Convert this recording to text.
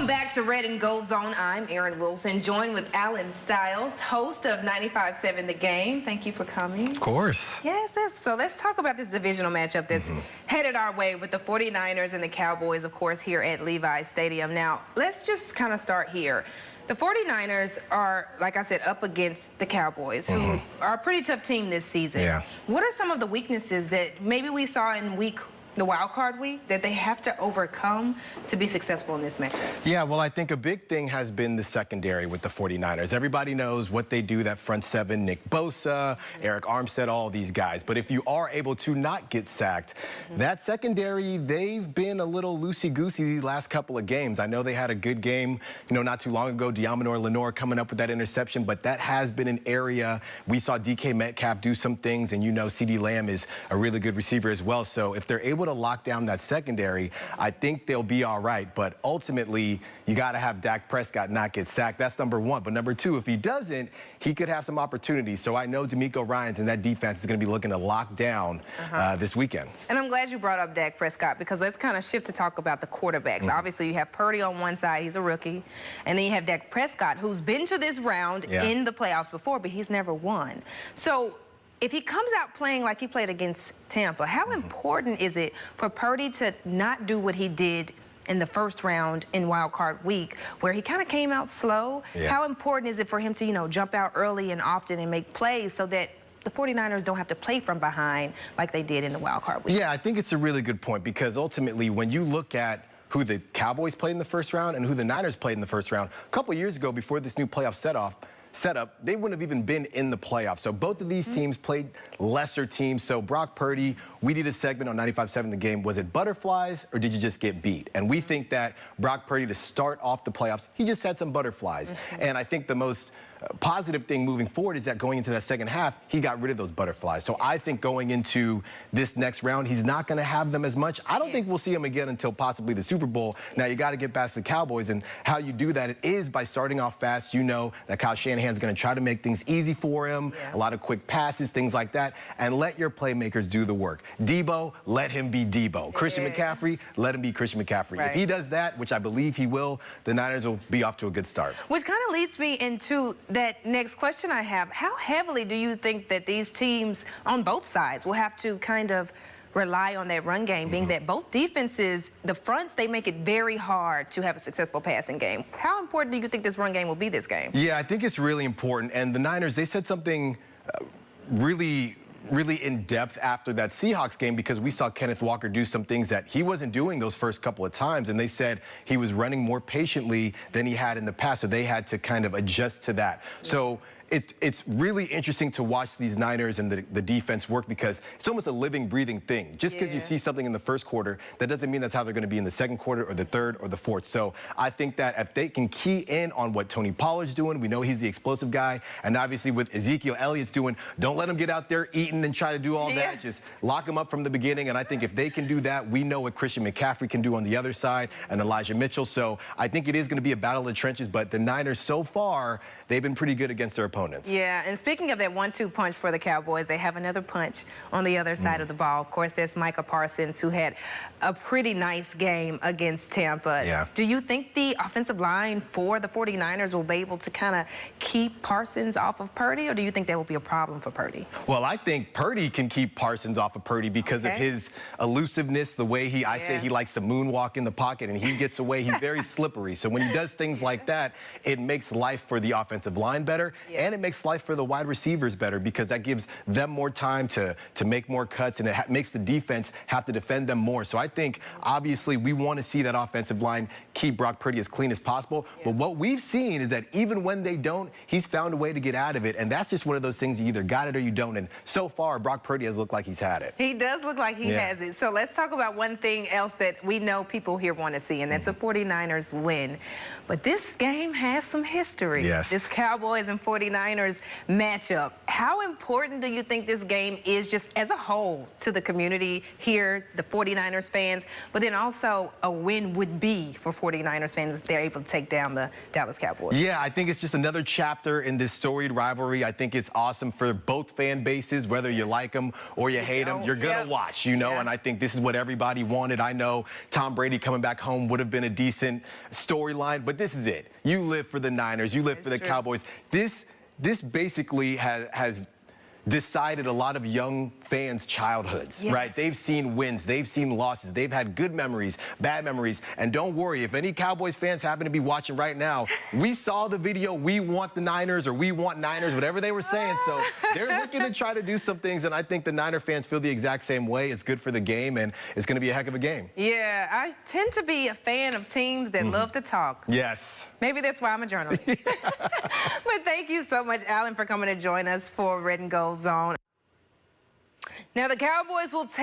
Welcome back to Red and Gold Zone. I'm Erin Wilson, joined with Alan Stiles, host of 95.7 The Game. Thank you for coming. Of course. Yes, so let's talk about this divisional matchup that's headed our way with the 49ers and the Cowboys, of course, here at Levi's Stadium. Now, let's just kind of start here. The 49ers are, like I said, up against the Cowboys, who are a pretty tough team this season. Yeah. What are some of the weaknesses that maybe we saw in the wild card week that they have to overcome to be successful in this matchup? Yeah, well, I think a big thing has been the secondary with the 49ers. Everybody knows what they do, that front seven, Nick Bosa, Eric Armstead, all these guys. But if you are able to not get sacked, that secondary, they've been a little loosey-goosey the last couple of games. I know they had a good game, not too long ago, Diamonor Lenore coming up with that interception, but that has been an area. We saw DK Metcalf do some things, and CeeDee Lamb is a really good receiver as well. So if they're able to lock down that secondary, I think they'll be all right. But ultimately, you got to have Dak Prescott not get sacked. That's number one. But number two, if he doesn't, he could have some opportunities. So I know D'Amico Ryans and that defense is going to be looking to lock down this weekend. And I'm glad you brought up Dak Prescott, because let's kind of shift to talk about the quarterbacks. Obviously, you have Purdy on one side. He's a rookie. And then you have Dak Prescott, who's been to this round in the playoffs before, but he's never won. So if he comes out playing like he played against Tampa, how important is it for Purdy to not do what he did in the first round in wild card week, where he kind of came out slow? How important is it for him to, jump out early and often and make plays so that the 49ers don't have to play from behind like they did in the wild card week? Yeah, I think it's a really good point, because ultimately when you look at who the Cowboys played in the first round and who the Niners played in the first round, a couple of years ago before this new playoff setup, they wouldn't have even been in the playoffs. So both of these teams played lesser teams. So Brock Purdy, we did a segment on 95.7 The Game. Was it butterflies or did you just get beat? And we think that Brock Purdy, to start off the playoffs, he just had some butterflies. And I think the most positive thing moving forward is that going into that second half, he got rid of those butterflies. So I think going into this next round, he's not going to have them as much. I don't think we'll see him again until possibly the Super Bowl. Now, you got to get past the Cowboys, and how you do that, it is by starting off fast. You know that Kyle Shanahan's going to try to make things easy for him, a lot of quick passes, things like that, and let your playmakers do the work. Debo, let him be Debo. Christian McCaffrey, let him be Christian McCaffrey. If he does that, which I believe he will, the Niners will be off to a good start. Which kind of leads me into that next question I have. How heavily do you think that these teams on both sides will have to kind of rely on that run game, being that both defenses, the fronts, they make it very hard to have a successful passing game? How important do you think this run game will be this game? Yeah, I think it's really important. And the Niners, they said something really in depth after that Seahawks game, because we saw Kenneth Walker do some things that he wasn't doing those first couple of times, and they said he was running more patiently than he had in the past, so they had to kind of adjust to that. So it's really interesting to watch these Niners and the defense work, because it's almost a living, breathing thing. Just because you see something in the first quarter, that doesn't mean that's how they're going to be in the second quarter or the third or the fourth. So I think that if they can key in on what Tony Pollard's doing, we know he's the explosive guy, and obviously with Ezekiel Elliott's doing, don't let him get out there eating and try to do all that. Just lock him up from the beginning, and I think if they can do that, we know what Christian McCaffrey can do on the other side, and Elijah Mitchell. So I think it is going to be a battle of the trenches, but the Niners so far, they've been pretty good against their opponents. Yeah, and speaking of that 1-2 punch for the Cowboys, they have another punch on the other side of the ball. Of course, there's Micah Parsons, who had a pretty nice game against Tampa. Do you think the offensive line for the 49ers will be able to kind of keep Parsons off of Purdy, or do you think that will be a problem for Purdy? Well, I think Purdy can keep Parsons off of Purdy because of his elusiveness, the way I say he likes to moonwalk in the pocket, and he gets away. He's very slippery. So when he does things like that, it makes life for the offensive line better, and it makes life for the wide receivers better, because that gives them more time to make more cuts, and it makes the defense have to defend them more. So I think, obviously, we want to see that offensive line keep Brock Purdy as clean as possible. But what we've seen is that even when they don't, he's found a way to get out of it, and that's just one of those things, you either got it or you don't. And so far, Brock Purdy has looked like he's had it. He does look like he has it. So let's talk about one thing else that we know people here want to see, and that's a 49ers win. But this game has some history. This Cowboys and 49ers 49ers matchup. How important do you think this game is just as a whole to the community here, the 49ers fans, but then also a win would be for 49ers fans if they're able to take down the Dallas Cowboys? Yeah, I think it's just another chapter in this storied rivalry. I think it's awesome for both fan bases, whether you like them or you hate them. You're going to watch, you know, and I think this is what everybody wanted. I know Tom Brady coming back home would have been a decent storyline, but this is it. You live for the Niners. You live for the Cowboys. This basically has decided a lot of young fans' childhoods, right? They've seen wins, they've seen losses, they've had good memories, bad memories, and don't worry, if any Cowboys fans happen to be watching right now, we saw the video, we want the Niners, or we want Niners, whatever they were saying, so they're looking to try to do some things, and I think the Niner fans feel the exact same way. It's good for the game, and it's going to be a heck of a game. Yeah, I tend to be a fan of teams that love to talk. Yes. Maybe that's why I'm a journalist. But thank you so much, Alan, for coming to join us for Red and Gold Zone. Now, the Cowboys will take